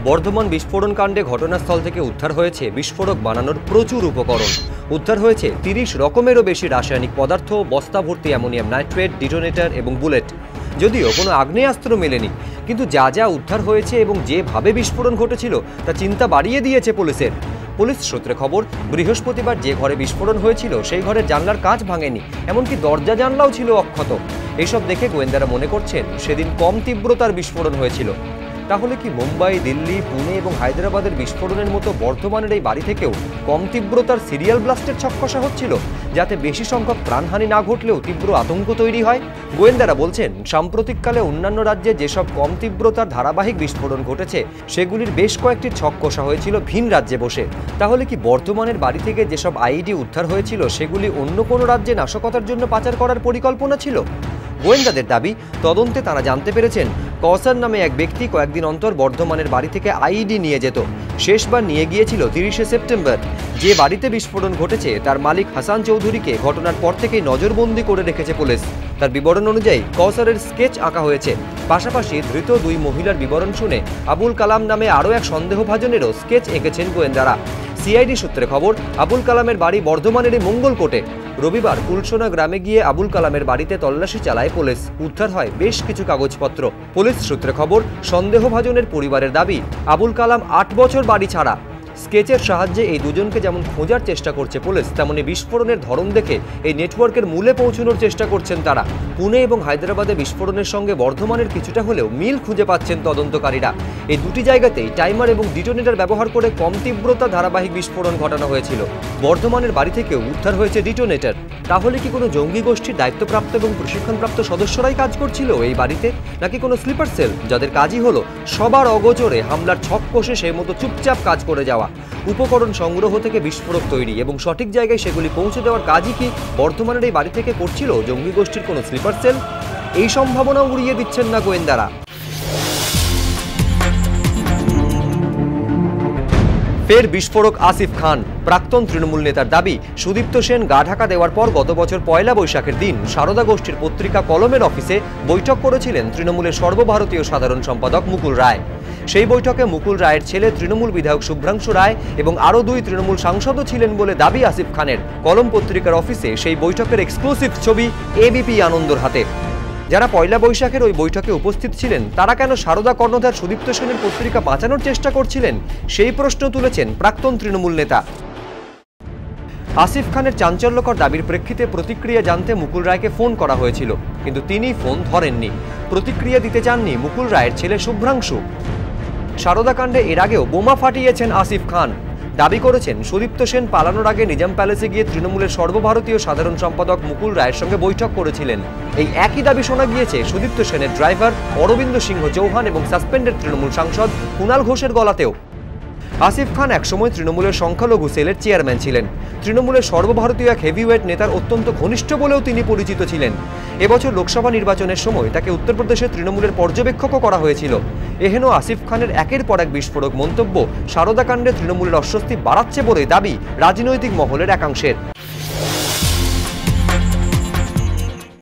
বর্ধমান বিস্ফোরণ কাণ্ডে ঘটনাস্থল থেকে উদ্ধার হয়েছে বিস্ফোরক বানানোর প্রচুর উপকরণ। উদ্ধার হয়েছে ৩০ রকমেরও বেশি রাসায়নিক পদার্থ, বস্তা ভর্তি অ্যামোনিয়াম নাইট্রেট, ডিটোনেটর এবং বুলেট। যদিও কোনো আগ্নেয়াস্ত্র মেলেনি, কিন্তু যা যা উদ্ধার হয়েছে এবং যেভাবে বিস্ফোরণ ঘটেছিল তা চিন্তা বাড়িয়ে দিয়েছে পুলিশের। পুলিশ সূত্রে খবর, বৃহস্পতিবার যে ঘরে বিস্ফোরণ হয়েছিল সেই ঘরের জানলার কাঁচ ভাঙেনি, এমনকি দরজা জানলাও ছিল অক্ষত। এইসব দেখে গোয়েন্দারা মনে করছেন সেদিন কম তীব্রতার বিস্ফোরণ হয়েছিল। তাহলে কি মুম্বাই, দিল্লি, পুনে এবং হায়দ্রাবাদের বিস্ফোরণের মতো বর্ধমানের এই বাড়ি থেকেও কম তীব্রতার সিরিয়াল ব্লাস্টের ছক কষা হচ্ছিল, যাতে বেশি সংখ্যক প্রাণহানি না ঘটলেও তীব্র আতঙ্ক তৈরি হয়? গোয়েন্দারা বলছেন, সাম্প্রতিককালে অন্যান্য রাজ্যে যেসব কম তীব্রতার ধারাবাহিক বিস্ফোরণ ঘটেছে সেগুলির বেশ কয়েকটি ছক কষা হয়েছিল ভিন রাজ্যে বসে। তাহলে কি বর্ধমানের বাড়ি থেকে যেসব আইডি উদ্ধার হয়েছিল সেগুলি অন্য কোনো রাজ্যে নাশকতার জন্য পাচার করার পরিকল্পনা ছিল? গোয়েন্দাদের দাবি, তদন্তে তারা জানতে পেরেছেন কৌসার নামে এক ব্যক্তি কয়েকদিন অন্তর বর্ধমানের বাড়ি থেকে আইডি নিয়ে যেত। শেষবার নিয়ে গিয়েছিল ৩০শে সেপ্টেম্বর। যে বাড়িতে বিস্ফোরণ ঘটেছে তার মালিক হাসান চৌধুরীকে ঘটনার পর থেকেই নজরবন্দি করে রেখেছে পুলিশ। তার বিবরণ অনুযায়ী কৌসারের স্কেচ আঁকা হয়েছে। পাশাপাশি ধৃত দুই মহিলার বিবরণ শুনে আবুল কালাম নামে আরও এক সন্দেহভাজনেরও স্কেচ এঁকেছেন গোয়েন্দারা। সিআইডি সূত্রে খবর, আবুল কালামের বাড়ি বর্ধমানেরই মঙ্গলকোটে। রবিবার কুলসোনা গ্রামে গিয়ে আবুল কালামের বাড়িতে তল্লাশি চালায় পুলিশ। উদ্ধার হয় বেশ কিছু কাগজপত্র। পুলিশ সূত্রে খবর, সন্দেহভাজনের পরিবারের দাবি, আবুল কালাম ৮ বছর বাড়ি ছাড়া। স্কেচের সাহায্যে এই দুজনকে যেমন খোঁজার চেষ্টা করছে পুলিশ, তেমনি বিস্ফোরণের ধরন দেখে এই নেটওয়ার্কের মূলে পৌঁছানোর চেষ্টা করছেন তারা। পুনে এবং হায়দ্রাবাদে বিস্ফোরণের সঙ্গে বর্ধমানের কিছুটা হলেও মিল খুঁজে পাচ্ছেন তদন্তকারীরা। এই দুটি জায়গাতেই টাইমার এবং ডিটোনেটর ব্যবহার করে কম তীব্রতা ধারাবাহিক বিস্ফোরণ ঘটানো হয়েছিল। বর্ধমানের বাড়ি থেকেও উদ্ধার হয়েছে ডিটোনেটর। তাহলে কি কোনো জঙ্গি গোষ্ঠীর দায়িত্বপ্রাপ্ত এবং প্রশিক্ষণপ্রাপ্ত সদস্যরাই কাজ করছিল এই বাড়িতে, নাকি কোনো স্লিপার সেল যাদের কাজই হলো সবার অগোচরে হামলার ছক কষে সেই মতো চুপচাপ কাজ করে যাওয়া? উপকরণ সংগ্রহ থেকে বিস্ফোরক তৈরি এবং সঠিক জায়গায় সেগুলি পৌঁছে দেওয়ার কাজই কি বর্ধমানের এই বাড়ি থেকে করছিল জঙ্গি গোষ্ঠীর কোনো স্লিপার সেল? এই সম্ভাবনা উড়িয়ে দিচ্ছেন না গোয়েন্দারা। ফের বিস্ফোরক আসিফ খান। প্রাক্তন তৃণমূল নেতার দাবি, সুদীপ্ত সেন গা ঢাকা দেওয়ার পর গত বছর পয়লা বৈশাখের দিন সারদা গোষ্ঠীর পত্রিকা কলমের অফিসে বৈঠক করেছিলেন তৃণমূলের সর্বভারতীয় সাধারণ সম্পাদক মুকুল রায়। সেই বৈঠকে মুকুল রায়ের ছেলে তৃণমূল বিধায়ক শুভ্রাংশু রায় এবং আরও 2 তৃণমূল সাংসদও ছিলেন বলে দাবি আসিফ খানের। কলম পত্রিকার অফিসে সেই বৈঠকের এক্সক্লুসিভ ছবি এবিপি আনন্দর হাতে। যারা পয়লা বৈশাখের ওই বৈঠকে উপস্থিত ছিলেন তারা কেন সারদা কর্ণধার সুদীপ্ত সেনের পত্রিকা বাঁচানোর চেষ্টা করছিলেন, সেই প্রশ্ন তুলেছেন প্রাক্তন তৃণমূল নেতা। আসিফ খানের চাঞ্চল্যকর দাবির প্রেক্ষিতে প্রতিক্রিয়া জানতে মুকুল রায়কে ফোন করা হয়েছিল, কিন্তু তিনি ফোন ধরেননি। প্রতিক্রিয়া দিতে চাননি মুকুল রায়ের ছেলে শুভ্রাংশু। সারদা কাণ্ডে এর আগেও বোমা ফাটিয়েছেন আসিফ খান। দাবি করেছেন সুদীপ্ত সেন পালানোর আগে নিজাম প্যালেসে গিয়ে তৃণমূলের সর্বভারতীয় সাধারণ সম্পাদক মুকুল রায়ের সঙ্গে বৈঠক করেছিলেন। এই একই দাবি শোনা গিয়েছে সুদীপ্ত সেনের ড্রাইভার অরবিন্দ সিংহ চৌহান এবং সাসপেন্ডেড তৃণমূল সাংসদ কুণাল ঘোষের গলাতেও। আসিফ খান একসময় তৃণমূলের সংখ্যালঘু সেলের চেয়ারম্যান ছিলেন। তৃণমূলের সর্বভারতীয় এক হেভিওয়েট নেতার অত্যন্ত ঘনিষ্ঠ বলেও তিনি পরিচিত ছিলেন। এবছর লোকসভা নির্বাচনের সময় তাকে উত্তরপ্রদেশে তৃণমূলের পর্যবেক্ষকও করা হয়েছিল। এহেন আসিফ খানের একের পর এক বিস্ফোরক মন্তব্য সারদা কাণ্ডে তৃণমূলের অস্বস্তি বাড়াচ্ছে বলে দাবি রাজনৈতিক মহলের একাংশের।